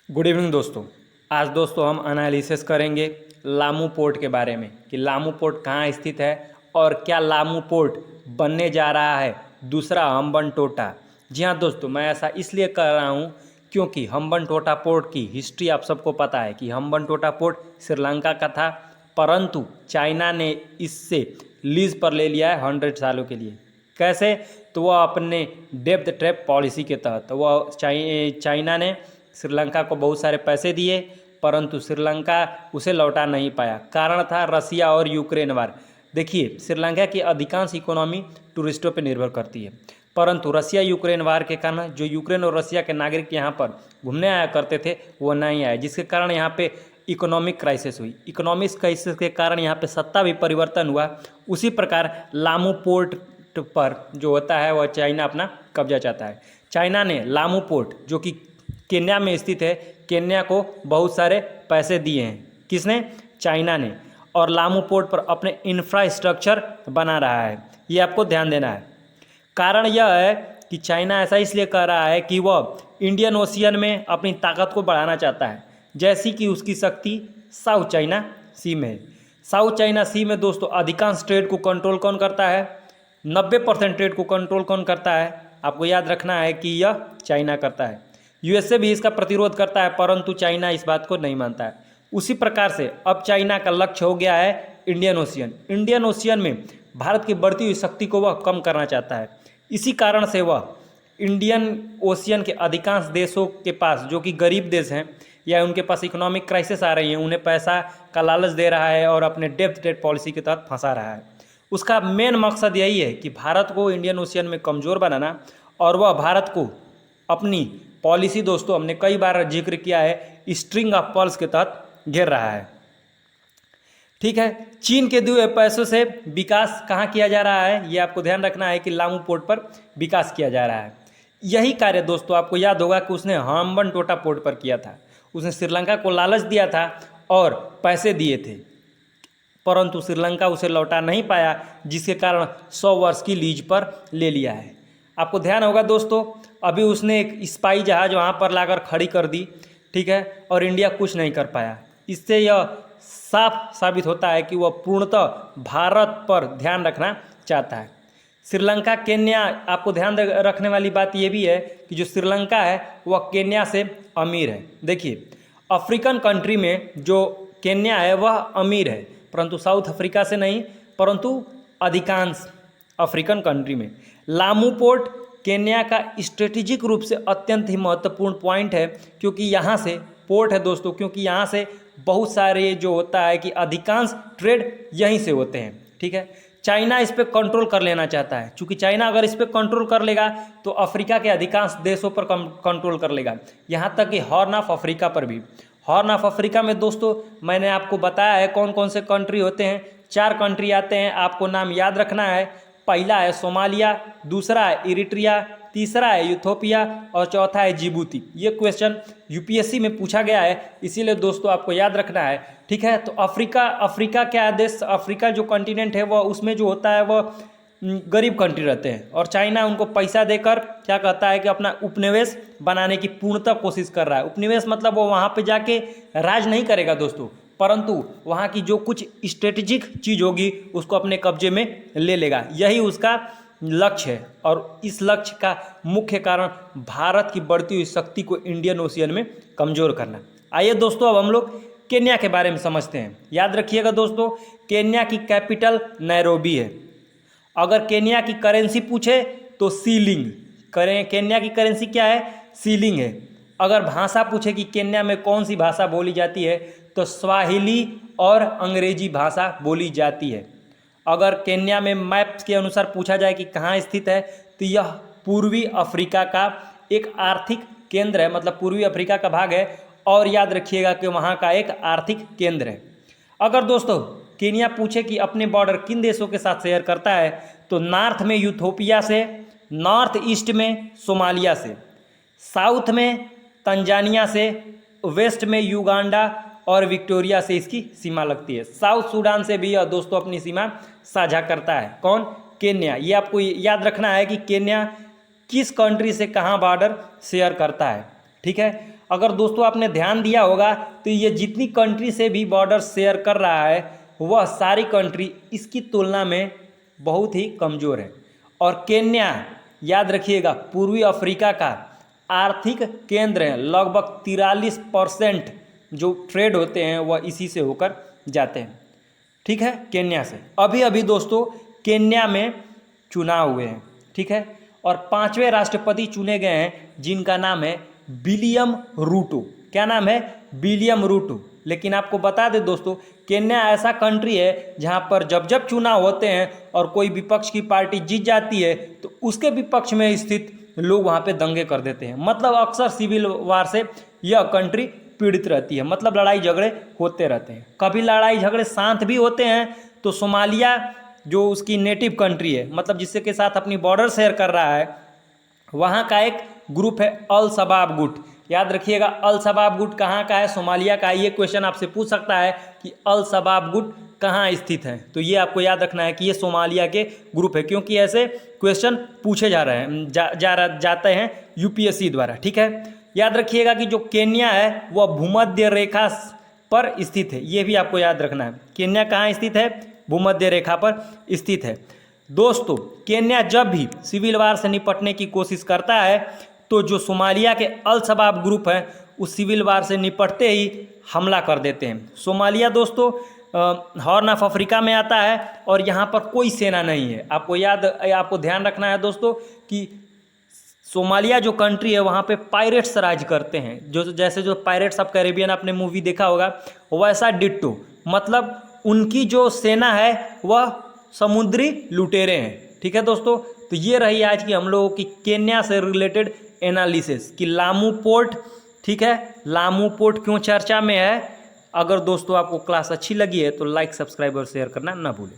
Good evening दोस्तों। आज दोस्तों हम एनालिसिस करेंगे लामू पोर्ट के बारे में कि लामू पोर्ट कहाँ स्थित है और क्या लामू पोर्ट बनने जा रहा है दूसरा हम्बनटोटा। जी हाँ दोस्तों, मैं ऐसा इसलिए कर रहा हूँ क्योंकि हम्बनटोटा पोर्ट की हिस्ट्री आप सबको पता है कि हम्बनटोटा पोर्ट श्रीलंका का था, परंतु चाइना ने इससे लीज पर ले लिया है 100 सालों के लिए। कैसे? तो वह अपने डेप्थ ट्रैप पॉलिसी के तहत वह चाइना ने श्रीलंका को बहुत सारे पैसे दिए, परंतु श्रीलंका उसे लौटा नहीं पाया। कारण था रसिया और यूक्रेन वार। देखिए, श्रीलंका की अधिकांश इकोनॉमी टूरिस्टों पर निर्भर करती है, परंतु रसिया यूक्रेन वार के कारण जो यूक्रेन और रसिया के नागरिक यहाँ पर घूमने आया करते थे वो नहीं आए, जिसके कारण यहाँ पे इकोनॉमिक क्राइसिस हुई। इकोनॉमिक क्राइसिस के कारण यहाँ पे सत्ता भी परिवर्तन हुआ। उसी प्रकार लामू पोर्ट पर जो होता है वह चाइना अपना कब्जा चाहता है। चाइना ने लामू पोर्ट जो कि केन्या में स्थित है, केन्या को बहुत सारे पैसे दिए हैं। किसने? चाइना ने। और लामू पोर्ट पर अपने इंफ्रास्ट्रक्चर बना रहा है, ये आपको ध्यान देना है। कारण यह है कि चाइना ऐसा इसलिए कर रहा है कि वह इंडियन ओशियन में अपनी ताकत को बढ़ाना चाहता है, जैसी कि उसकी शक्ति साउथ चाइना सी में है। साउथ चाइना सी में दोस्तों अधिकांश ट्रेड को कंट्रोल कौन करता है? 90% ट्रेड को कंट्रोल कौन करता है? आपको याद रखना है कि यह चाइना करता है। यूएसए भी इसका प्रतिरोध करता है, परंतु चाइना इस बात को नहीं मानता है। उसी प्रकार से अब चाइना का लक्ष्य हो गया है इंडियन ओशियन। इंडियन ओशियन में भारत की बढ़ती हुई शक्ति को वह कम करना चाहता है। इसी कारण से वह इंडियन ओशियन के अधिकांश देशों के पास, जो कि गरीब देश हैं या उनके पास इकोनॉमिक क्राइसिस आ रही है, उन्हें पैसा का लालच दे रहा है और अपने डेप्थ ट्रेड पॉलिसी के तहत फंसा रहा है। उसका मेन मकसद यही है कि भारत को इंडियन ओशियन में कमज़ोर बनाना, और वह भारत को अपनी पॉलिसी, दोस्तों हमने कई बार जिक्र किया है, स्ट्रिंग ऑफ पर्ल्स के तहत घेर रहा है। ठीक है, चीन के दिए पैसों से विकास कहाँ किया जा रहा है, ये आपको ध्यान रखना है कि लामू पोर्ट पर विकास किया जा रहा है। यही कार्य दोस्तों आपको याद होगा कि उसने हम्बनटोटा पोर्ट पर किया था। उसने श्रीलंका को लालच दिया था और पैसे दिए थे, परंतु श्रीलंका उसे लौटा नहीं पाया, जिसके कारण 100 वर्ष की लीज पर ले लिया है। आपको ध्यान होगा दोस्तों, अभी उसने एक स्पाई जहाज वहाँ पर लाकर खड़ी कर दी, ठीक है, और इंडिया कुछ नहीं कर पाया। इससे यह साफ साबित होता है कि वह पूर्णतः भारत पर ध्यान रखना चाहता है। श्रीलंका केन्या, आपको ध्यान रखने वाली बात यह भी है कि जो श्रीलंका है वह केन्या से अमीर है। देखिए, अफ्रीकन कंट्री में जो केन्या है वह अमीर है, परंतु साउथ अफ्रीका से नहीं, परंतु अधिकांश अफ्रीकन कंट्री में। लामू पोर्ट केन्या का स्ट्रेटेजिक रूप से अत्यंत ही महत्वपूर्ण पॉइंट है, क्योंकि यहाँ से पोर्ट है दोस्तों, क्योंकि यहाँ से बहुत सारे जो होता है कि अधिकांश ट्रेड यहीं से होते हैं। ठीक है, चाइना इस पर कंट्रोल कर लेना चाहता है, क्योंकि चाइना अगर इस पर कंट्रोल कर लेगा तो अफ्रीका के अधिकांश देशों पर कंट्रोल कर लेगा, यहाँ तक कि हॉर्न ऑफ अफ्रीका पर भी। हॉर्न ऑफ अफ्रीका में दोस्तों मैंने आपको बताया है कौन कौन से कंट्री होते हैं। 4 कंट्री आते हैं, आपको नाम याद रखना है। पहला है सोमालिया, दूसरा है इरिट्रिया, तीसरा है इथोपिया और चौथा है जिबूती। ये क्वेश्चन यूपीएससी में पूछा गया है, इसीलिए दोस्तों आपको याद रखना है। ठीक है, तो अफ्रीका क्या देश, अफ्रीका जो कॉन्टिनेंट है वह उसमें जो होता है वह गरीब कंट्री रहते हैं, और चाइना उनको पैसा देकर क्या कहता है कि अपना उपनिवेश बनाने की पूर्णतः कोशिश कर रहा है। उपनिवेश मतलब वो वहाँ पे जाके राज नहीं करेगा दोस्तों, परंतु वहाँ की जो कुछ स्ट्रेटेजिक चीज़ होगी उसको अपने कब्जे में ले लेगा। यही उसका लक्ष्य है, और इस लक्ष्य का मुख्य कारण भारत की बढ़ती हुई शक्ति को इंडियन ओशियन में कमज़ोर करना। आइए दोस्तों, अब हम लोग केन्या के बारे में समझते हैं। याद रखिएगा दोस्तों, केन्या की कैपिटल नैरोबी है। अगर केन्या की करेंसी पूछे तो सीलिंग करें, केन्या की करेंसी क्या है? सीलिंग है। अगर भाषा पूछे कि केन्या में कौन सी भाषा बोली जाती है, तो स्वाहिली और अंग्रेजी भाषा बोली जाती है। अगर केन्या में मैप के अनुसार पूछा जाए कि कहाँ स्थित है, तो यह पूर्वी अफ्रीका का एक आर्थिक केंद्र है, मतलब पूर्वी अफ्रीका का भाग है, और याद रखिएगा कि वहाँ का एक आर्थिक केंद्र है। अगर दोस्तों केन्या पूछे कि अपने बॉर्डर किन देशों के साथ शेयर करता है, तो नॉर्थ में यूथोपिया से, नॉर्थ ईस्ट में सोमालिया से, साउथ में तंजानिया से, वेस्ट में युगांडा और विक्टोरिया से इसकी सीमा लगती है। साउथ सूडान से भी यह दोस्तों अपनी सीमा साझा करता है। कौन? केन्या। ये आपको याद रखना है कि केन्या किस कंट्री से कहाँ बॉर्डर शेयर करता है। ठीक है, अगर दोस्तों आपने ध्यान दिया होगा तो ये जितनी कंट्री से भी बॉर्डर शेयर कर रहा है वह सारी कंट्री इसकी तुलना में बहुत ही कमज़ोर है। और केन्या याद रखिएगा पूर्वी अफ्रीका का आर्थिक केंद्र है। लगभग 43% जो ट्रेड होते हैं वह इसी से होकर जाते हैं, ठीक है, केन्या से। अभी अभी दोस्तों केन्या में चुनाव हुए हैं, ठीक है, और 5वें राष्ट्रपति चुने गए हैं जिनका नाम है विलियम रूटो। क्या नाम है? William Ruto. लेकिन आपको बता दें दोस्तों, केन्या ऐसा कंट्री है जहां पर जब जब चुनाव होते हैं और कोई विपक्ष की पार्टी जीत जाती है तो उसके विपक्ष में स्थित लोग वहां पे दंगे कर देते हैं। मतलब अक्सर सिविल वार से यह कंट्री पीड़ित रहती है, मतलब लड़ाई झगड़े होते रहते हैं। कभी लड़ाई झगड़े शांत भी होते हैं तो सोमालिया जो उसकी नेटिव कंट्री है, मतलब जिससे के साथ अपनी बॉर्डर शेयर कर रहा है, वहाँ का एक ग्रुप है अल शबाब गुट। याद रखिएगा अल शबाब गुट कहाँ का है? सोमालिया का है। ये क्वेश्चन आपसे पूछ सकता है कि अल शबाब गुट कहाँ स्थित है, तो ये आपको याद रखना है कि ये सोमालिया के ग्रुप है, क्योंकि ऐसे क्वेश्चन पूछे जा रहे हैं जाते हैं यूपीएससी द्वारा, ठीक है। याद रखिएगा कि जो केन्या है वह भूमध्य रेखा पर स्थित है, ये भी आपको याद रखना है। केन्या कहाँ स्थित है? भूमध्य रेखा पर स्थित है। दोस्तों केन्या जब भी सिविल वार से निपटने की कोशिश करता है तो जो सोमालिया के अल शबाब ग्रुप है उस सिविल वार से निपटते ही हमला कर देते हैं। सोमालिया दोस्तों हॉर्न ऑफ अफ्रीका में आता है और यहाँ पर कोई सेना नहीं है। आपको ध्यान रखना है दोस्तों कि सोमालिया जो कंट्री है वहाँ पे पायरेट्स राज करते हैं, जैसे जो पायरेट्स ऑफ कैरेबियन आपने मूवी देखा होगा वैसा डिट्टो। मतलब उनकी जो सेना है वह समुद्री लुटेरे हैं, ठीक है दोस्तों। तो ये रही आज की हम लोगों की केन्या से रिलेटेड एनालिसिस कि लामू पोर्ट, ठीक है, लामू पोर्ट क्यों चर्चा में है। अगर दोस्तों आपको क्लास अच्छी लगी है तो लाइक, सब्सक्राइब और शेयर करना ना भूलें।